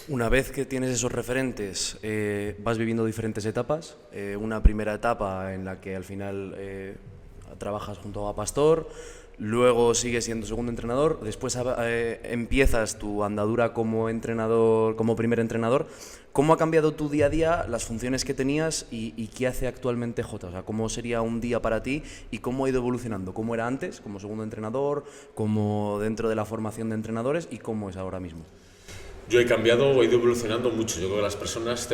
Una vez que tienes esos referentes, vas viviendo diferentes etapas. Una primera etapa en la que al final trabajas junto a Pastor, luego sigues siendo segundo entrenador, después empiezas tu andadura como entrenador, como primer entrenador. ¿Cómo ha cambiado tu día a día, las funciones que tenías y qué hace actualmente Jota? O sea, ¿cómo sería un día para ti y cómo ha ido evolucionando? ¿Cómo era antes como segundo entrenador, como dentro de la formación de entrenadores y cómo es ahora mismo? Yo he cambiado, he ido evolucionando mucho. Yo creo que las personas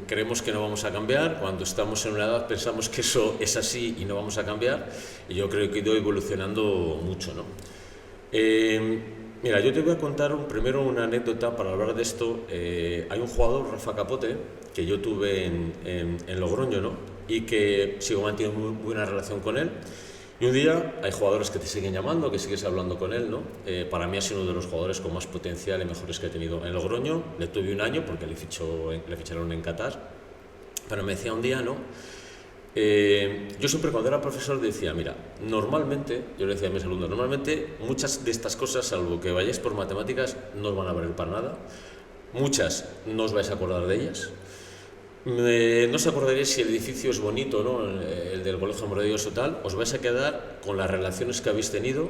creemos que no vamos a cambiar. Cuando estamos en una edad pensamos que eso es así y no vamos a cambiar. Y yo creo que he ido evolucionando mucho, ¿no? Eh, Mira, yo te voy a contar primero una anécdota para hablar de esto. Hay un jugador, Rafa Capote, que yo tuve en Logroño, ¿no? Y que sigo manteniendo muy buena relación con él. Y un día hay jugadores que te siguen llamando, que sigues hablando con él, ¿no? Para mí ha sido uno de los jugadores con más potencial y mejores que he tenido en Logroño. Le tuve un año porque le ficharon en Qatar. Pero me decía un día, ¿no? Yo siempre cuando era profesor decía, mira, normalmente, yo le decía a mis alumnos, normalmente muchas de estas cosas, salvo que vayáis por matemáticas, no os van a valer para nada. Muchas no os vais a acordar de ellas. No os acordaréis si el edificio es bonito, ¿no? El del Colegio Maravilloso o tal. Os vais a quedar con las relaciones que habéis tenido,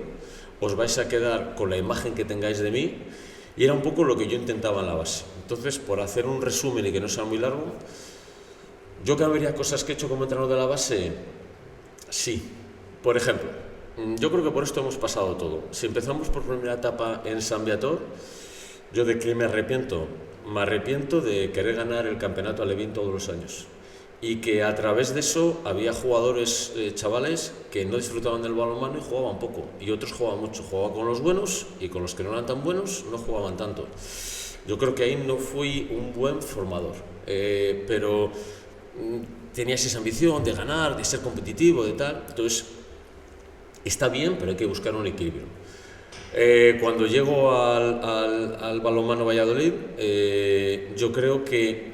os vais a quedar con la imagen que tengáis de mí, y era un poco lo que yo intentaba en la base. Entonces, por hacer un resumen y que no sea muy largo, yo cambiaría cosas que he hecho como entrenador de la base, sí. Por ejemplo, yo creo que por esto hemos pasado todo. Si empezamos por primera etapa en San Viator, ¿yo de qué me arrepiento? Me arrepiento de querer ganar el campeonato alevín todos los años. Y que a través de eso había jugadores, chavales, que no disfrutaban del balonmano y jugaban poco. Y otros jugaban mucho. Jugaban con los buenos y con los que no eran tan buenos no jugaban tanto. Yo creo que ahí no fui un buen formador. Pero tenías esa ambición de ganar, de ser competitivo, de tal. Entonces, está bien, pero hay que buscar un equilibrio. Cuando llego al balonmano Valladolid, yo creo que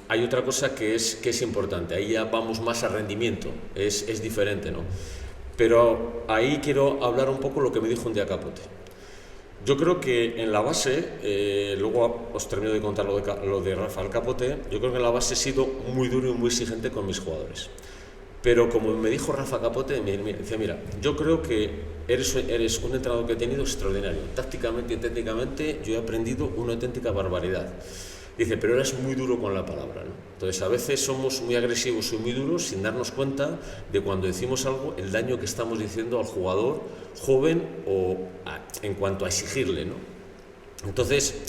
hay otra cosa que es importante. Ahí ya vamos más a rendimiento, es diferente, ¿no? Pero ahí quiero hablar un poco lo que me dijo un día Capote. Yo creo que en la base, luego os termino de contar lo de Rafael Capote, yo creo que en la base he sido muy duro y muy exigente con mis jugadores. Pero como me dijo Rafa Capote, me decía, mira, yo creo que eres un entrenador que he tenido extraordinario. Tácticamente y técnicamente yo he aprendido una auténtica barbaridad. Dice, pero eres muy duro con la palabra, ¿no? Entonces a veces somos muy agresivos y muy duros sin darnos cuenta de cuando decimos algo, el daño que estamos diciendo al jugador joven en cuanto a exigirle, ¿no? Entonces,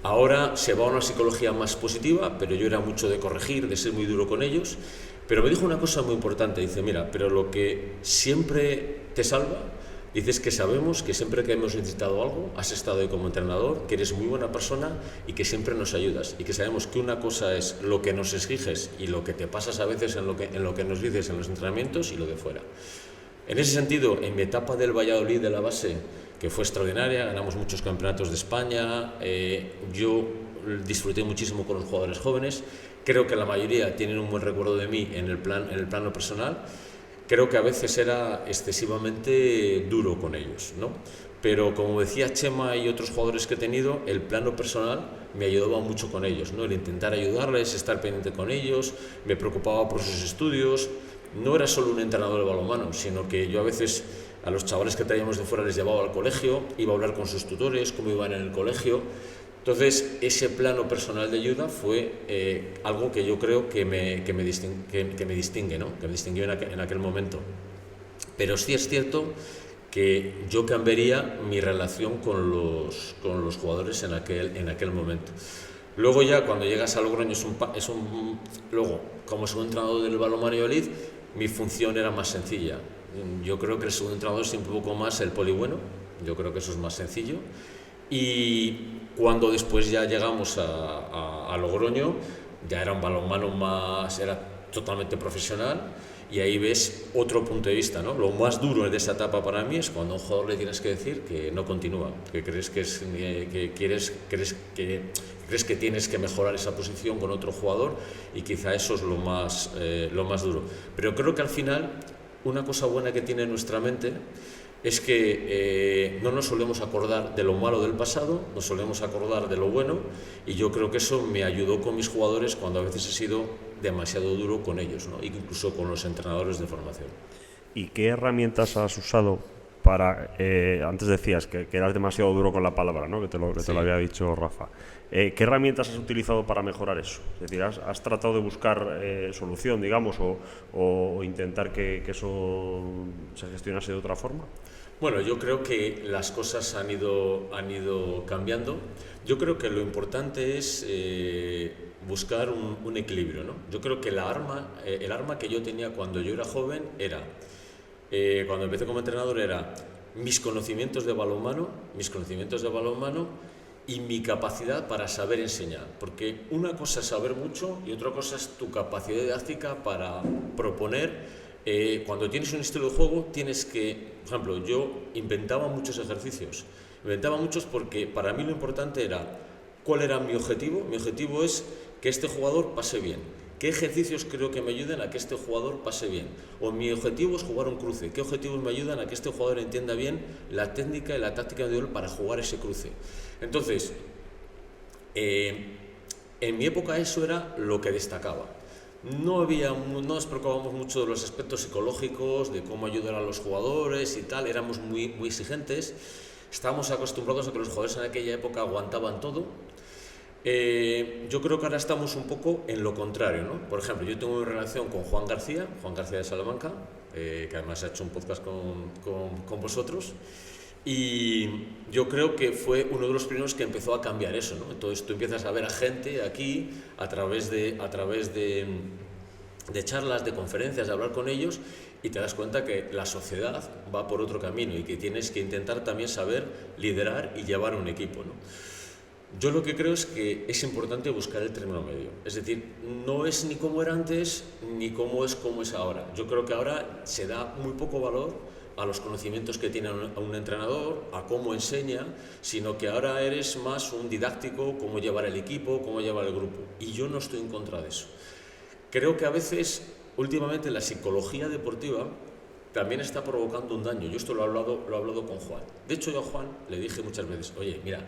ahora se va a una psicología más positiva, pero yo era mucho de corregir, de ser muy duro con ellos. Pero me dijo una cosa muy importante, dice, mira, pero lo que siempre te salva, dices que sabemos que siempre que hemos necesitado algo, has estado ahí como entrenador, que eres muy buena persona y que siempre nos ayudas. Y que sabemos que una cosa es lo que nos exiges y lo que te pasas a veces en lo que nos dices en los entrenamientos y lo de fuera. En ese sentido, en mi etapa del Valladolid de la base, que fue extraordinaria, ganamos muchos campeonatos de España, yo disfruté muchísimo con los jugadores jóvenes, creo que la mayoría tienen un buen recuerdo de mí en el plano personal, creo que a veces era excesivamente duro con ellos, ¿no? Pero como decía Chema y otros jugadores que he tenido, el plano personal me ayudaba mucho con ellos, ¿no? El intentar ayudarles, estar pendiente con ellos, me preocupaba por sus estudios. No era solo un entrenador de balonmano, sino que yo a veces a los chavales que traíamos de fuera les llevaba al colegio, iba a hablar con sus tutores, cómo iban en el colegio. Entonces, ese plano personal de ayuda fue algo que yo creo que me distingue, ¿no? Que me distinguió en aquel momento. Pero sí es cierto que yo cambiaría mi relación con los jugadores en aquel momento. Luego ya cuando llegas a Logroño luego como segundo entrenador del balonmano Valladolid, mi función era más sencilla. Yo creo que el segundo entrenador es un poco más el poli bueno, yo creo que eso es más sencillo. Y cuando después ya llegamos a Logroño, ya era un balonmano más, era totalmente profesional, y ahí ves otro punto de vista, ¿no? Lo más duro de esa etapa para mí es cuando a un jugador le tienes que decir que no continúa, que crees que tienes que mejorar esa posición con otro jugador, y quizá eso es lo más duro. Pero creo que al final una cosa buena que tiene nuestra mente es que no nos solemos acordar de lo malo del pasado, nos solemos acordar de lo bueno, y yo creo que eso me ayudó con mis jugadores cuando a veces he sido demasiado duro con ellos, ¿no? Incluso con los entrenadores de formación. ¿Y qué herramientas has usado para, antes decías que eras demasiado duro con la palabra, ¿no? Te lo había dicho Rafa. ¿Qué herramientas has utilizado para mejorar eso? Es decir, ¿has tratado de buscar solución, digamos, o intentar que eso se gestionase de otra forma? Bueno, yo creo que las cosas han ido cambiando. Yo creo que lo importante es buscar un equilibrio, ¿no? Yo creo que el arma que yo tenía cuando yo era joven era, cuando empecé como entrenador, era mis conocimientos de balonmano y mi capacidad para saber enseñar. Porque una cosa es saber mucho y otra cosa es tu capacidad didáctica para proponer. Cuando tienes un estilo de juego tienes que, por ejemplo, yo inventaba muchos ejercicios, porque para mí lo importante era cuál era mi objetivo. Mi objetivo es que este jugador pase bien. ¿Qué ejercicios creo que me ayuden a que este jugador pase bien? O mi objetivo es jugar un cruce. ¿Qué objetivos me ayudan a que este jugador entienda bien la técnica y la táctica individual para jugar ese cruce? Entonces, en mi época eso era lo que destacaba. No nos preocupábamos mucho de los aspectos psicológicos, de cómo ayudar a los jugadores y tal, éramos muy exigentes, estábamos acostumbrados a que los jugadores en aquella época aguantaban todo. Yo creo que ahora estamos un poco en lo contrario, ¿no? Por ejemplo, yo tengo una relación con Juan García de Salamanca, que además ha hecho un podcast con vosotros, y yo creo que fue uno de los primeros que empezó a cambiar eso, ¿no? Entonces tú empiezas a ver a gente aquí a través de charlas, de conferencias, de hablar con ellos, y te das cuenta que la sociedad va por otro camino y que tienes que intentar también saber liderar y llevar un equipo, ¿no? Yo lo que creo es que es importante buscar el término medio, es decir, no es ni como era antes ni como es ahora. Yo creo que ahora se da muy poco valor a los conocimientos que tiene un entrenador, a cómo enseña, sino que ahora eres más un didáctico, cómo llevar el equipo, cómo llevar el grupo. Y yo no estoy en contra de eso. Creo que a veces, últimamente, la psicología deportiva también está provocando un daño. Yo esto lo he hablado con Juan. De hecho, yo a Juan le dije muchas veces, oye, mira,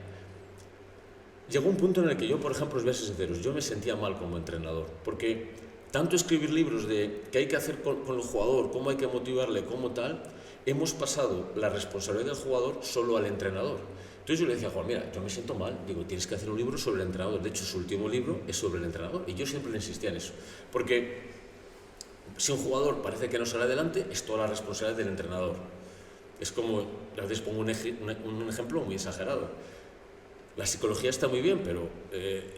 llegó un punto en el que yo, por ejemplo, os voy a ser sinceros, yo me sentía mal como entrenador, porque tanto escribir libros de qué hay que hacer con el jugador, cómo hay que motivarle, cómo tal, hemos pasado la responsabilidad del jugador solo al entrenador. Entonces yo le decía a Juan, mira, yo me siento mal, digo, tienes que hacer un libro sobre el entrenador. De hecho, su último libro es sobre el entrenador, y yo siempre le insistía en eso, porque si un jugador parece que no sale adelante, es toda la responsabilidad del entrenador. Es como, a veces pongo un ejemplo muy exagerado. La psicología está muy bien, pero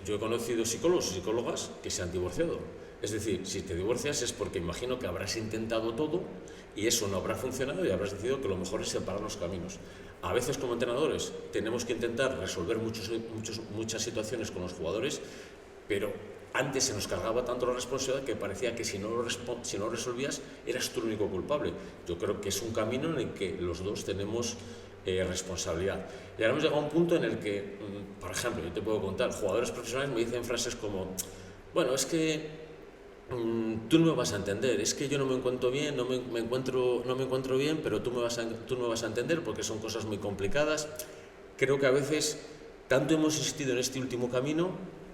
yo he conocido psicólogos y psicólogas que se han divorciado. Es decir, si te divorcias es porque imagino que habrás intentado todo y eso no habrá funcionado y habrás decidido que lo mejor es separar los caminos. A veces como entrenadores tenemos que intentar resolver muchas situaciones con los jugadores, pero antes se nos cargaba tanto la responsabilidad que parecía que si no lo resolvías eras tú el único culpable. Yo creo que es un camino en el que los dos tenemos responsabilidad. Y ahora hemos llegado a un punto en el que, por ejemplo, yo te puedo contar, jugadores profesionales me dicen frases como, bueno, es que tú no me vas a entender, es que yo no me encuentro bien, no me encuentro bien, pero tú me vas a entender porque son cosas muy complicadas. Creo que a veces tanto hemos insistido en este último camino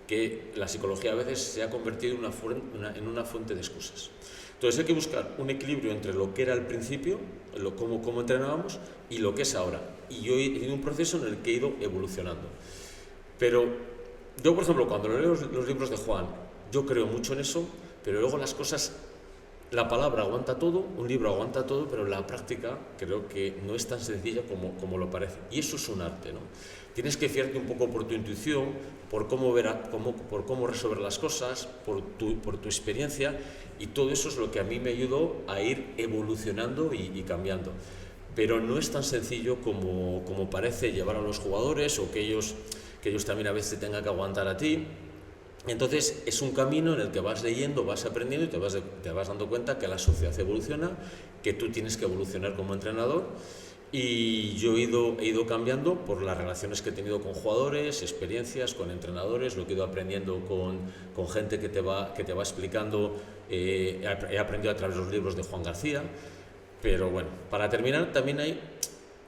que la psicología a veces se ha convertido en una fuente de excusas. Entonces hay que buscar un equilibrio entre lo que era al principio, cómo entrenábamos, y lo que es ahora. Y yo he tenido un proceso en el que he ido evolucionando. Pero yo, por ejemplo, cuando leo los libros de Juan, yo creo mucho en eso, pero luego las cosas, la palabra aguanta todo, un libro aguanta todo, pero la práctica creo que no es tan sencilla como lo parece. Y eso es un arte, ¿no? Tienes que fiarte un poco por tu intuición, por cómo resolver las cosas, por tu experiencia, y todo eso es lo que a mí me ayudó a ir evolucionando y cambiando. Pero no es tan sencillo como parece llevar a los jugadores o que ellos también a veces tengan que aguantar a ti. Entonces es un camino en el que vas leyendo, vas aprendiendo y te vas dando cuenta que la sociedad evoluciona, que tú tienes que evolucionar como entrenador. Y yo he ido cambiando por las relaciones que he tenido con jugadores, experiencias con entrenadores, lo que he ido aprendiendo con gente que te va explicando. He aprendido a través de los libros de Juan García. Pero bueno, para terminar, también hay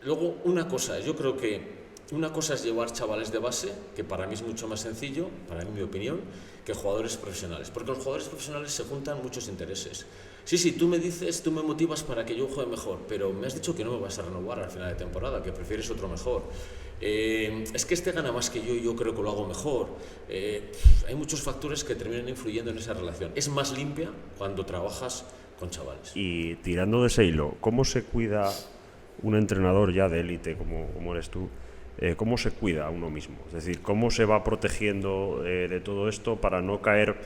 Luego, una cosa, yo creo que una cosa es llevar chavales de base, que para mí es mucho más sencillo, para mí, mi opinión, que jugadores profesionales. Porque los jugadores profesionales se juntan muchos intereses. Sí, tú me dices, tú me motivas para que yo juegue mejor, pero me has dicho que no me vas a renovar al final de temporada, que prefieres otro mejor. Es que este gana más que yo creo que lo hago mejor. Hay muchos factores que terminan influyendo en esa relación. Es más limpia cuando trabajas con chavales. Y tirando de ese hilo, ¿cómo se cuida un entrenador ya de élite como eres tú? ¿Cómo se cuida a uno mismo? Es decir, ¿cómo se va protegiendo de todo esto para no caer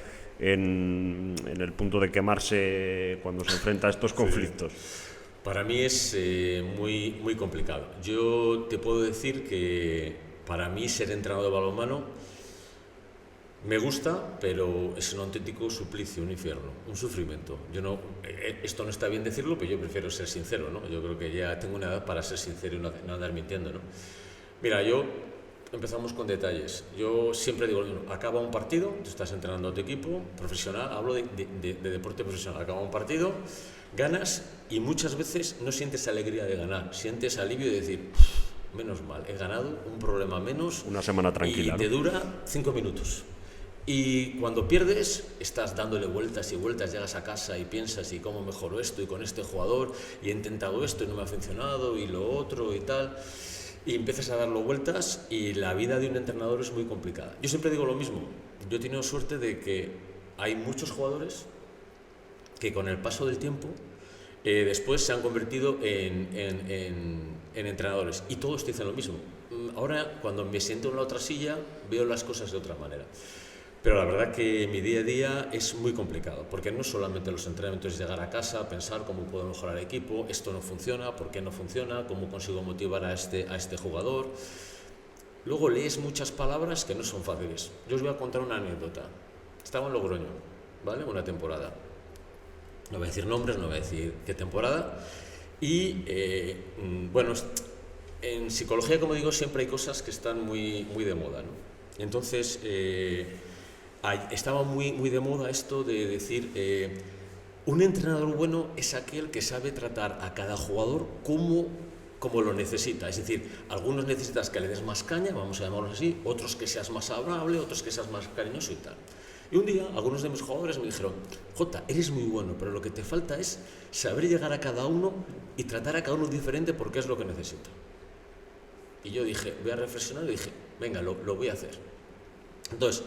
en el punto de quemarse cuando se enfrenta a estos conflictos? Para mí es muy, muy complicado. Yo te puedo decir que para mí ser entrenador de balonmano me gusta, pero es un auténtico suplicio, un infierno, un sufrimiento. Esto no está bien decirlo, pero yo prefiero ser sincero, ¿no? Yo creo que ya tengo una edad para ser sincero y no andar mintiendo, ¿no? Mira, empezamos con detalles. Yo siempre digo, acaba un partido, tú estás entrenando a tu equipo profesional, hablo de deporte profesional, acaba un partido, ganas y muchas veces no sientes alegría de ganar, sientes alivio de decir, menos mal, he ganado, un problema menos. Una semana tranquila. Y te dura 5 minutos. Y cuando pierdes, estás dándole vueltas y vueltas, llegas a casa y piensas, ¿y cómo mejoro esto? Y con este jugador, y he intentado esto y no me ha funcionado, y lo otro y tal. Y empiezas a darlo vueltas y la vida de un entrenador es muy complicada. Yo siempre digo lo mismo, yo he tenido suerte de que hay muchos jugadores que con el paso del tiempo después se han convertido en entrenadores y todos te dicen lo mismo. Ahora cuando me siento en la otra silla veo las cosas de otra manera. Pero la verdad que mi día a día es muy complicado, porque no solamente los entrenamientos es llegar a casa, pensar cómo puedo mejorar el equipo, esto no funciona, por qué no funciona, cómo consigo motivar a este jugador. Luego lees muchas palabras que no son fáciles. Yo os voy a contar una anécdota. Estaba en Logroño, ¿vale? Una temporada. No voy a decir nombres, no voy a decir qué temporada. Y bueno, en psicología, como digo, siempre hay cosas que están muy, muy de moda, ¿no? Entonces, estaba muy, muy de moda esto de decir, un entrenador bueno es aquel que sabe tratar a cada jugador como lo necesita. Es decir, algunos necesitas que le des más caña, vamos a llamarlo así, otros que seas más amable, otros que seas más cariñoso y tal. Y un día, algunos de mis jugadores me dijeron, Jota, eres muy bueno, pero lo que te falta es saber llegar a cada uno y tratar a cada uno diferente porque es lo que necesita. Y yo dije, voy a reflexionar y dije, venga, lo voy a hacer. Entonces,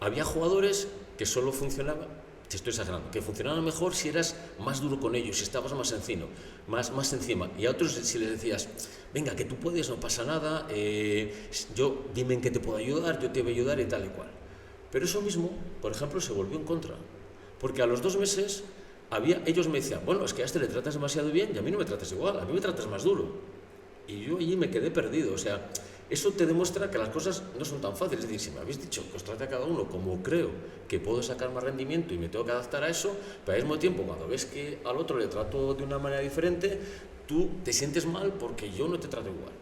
había jugadores que solo funcionaban, te estoy exagerando, que funcionaban mejor si eras más duro con ellos, si estabas más encima. Y a otros si les decías, venga, que tú puedes, no pasa nada, dime en qué te puedo ayudar, yo te voy a ayudar y tal y cual. Pero eso mismo, por ejemplo, se volvió en contra. Porque a los 2 meses, ellos me decían, bueno, es que a este le tratas demasiado bien y a mí no me tratas igual, a mí me tratas más duro. Y yo allí me quedé perdido, o sea, eso te demuestra que las cosas no son tan fáciles. Es decir, si me habéis dicho que os trate a cada uno como creo que puedo sacar más rendimiento y me tengo que adaptar a eso, pero al mismo tiempo, cuando ves que al otro le trato de una manera diferente, tú te sientes mal porque yo no te trato igual.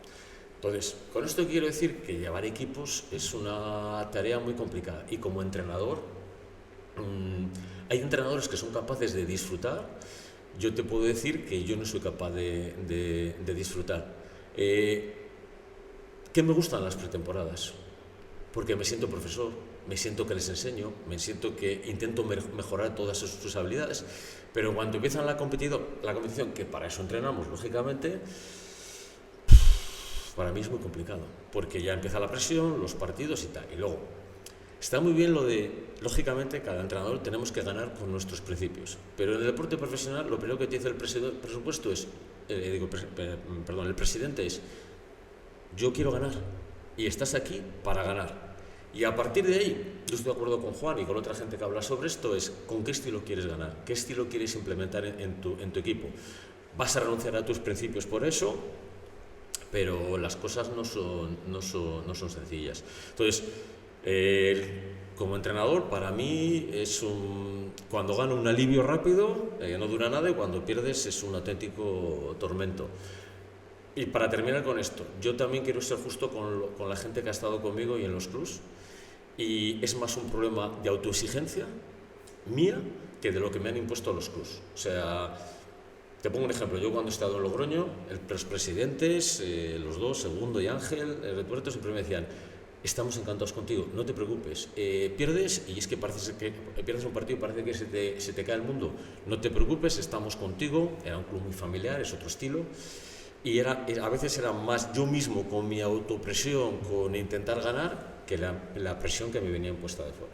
Entonces, con esto quiero decir que llevar equipos es una tarea muy complicada. Y como entrenador, hay entrenadores que son capaces de disfrutar. Yo te puedo decir que yo no soy capaz de disfrutar. ¿Qué me gustan las pretemporadas? Porque me siento profesor, me siento que les enseño, me siento que intento mejorar todas sus habilidades, pero cuando empiezan la competición, que para eso entrenamos, lógicamente, para mí es muy complicado, porque ya empieza la presión, los partidos y tal. Y luego, está muy bien lo de, lógicamente, cada entrenador tenemos que ganar con nuestros principios, pero en el deporte profesional lo primero que te dice el presupuesto es, el presidente es, yo quiero ganar y estás aquí para ganar. Y a partir de ahí, yo estoy de acuerdo con Juan y con otra gente que habla sobre esto, es con qué estilo quieres ganar, qué estilo quieres implementar en tu equipo. Vas a renunciar a tus principios por eso, pero las cosas no son sencillas. Entonces, como entrenador, para mí cuando gano un alivio rápido, no dura nada, y cuando pierdes es un auténtico tormento. Y para terminar con esto, yo también quiero ser justo con la gente que ha estado conmigo y en los clubs, y es más un problema de autoexigencia mía que de lo que me han impuesto los clubs. O sea, Te pongo un ejemplo. Yo cuando he estado en Logroño, los presidentes, los dos, Segundo y Ángel, Retuerto, siempre me decían: estamos encantados contigo, no te preocupes. Pierdes y es que parece que pierdes un partido y parece que se te cae el mundo. No te preocupes, estamos contigo. Era un club muy familiar, es otro estilo. Y a veces era más yo mismo con mi autopresión, con intentar ganar, que la presión que me venía impuesta de fuera.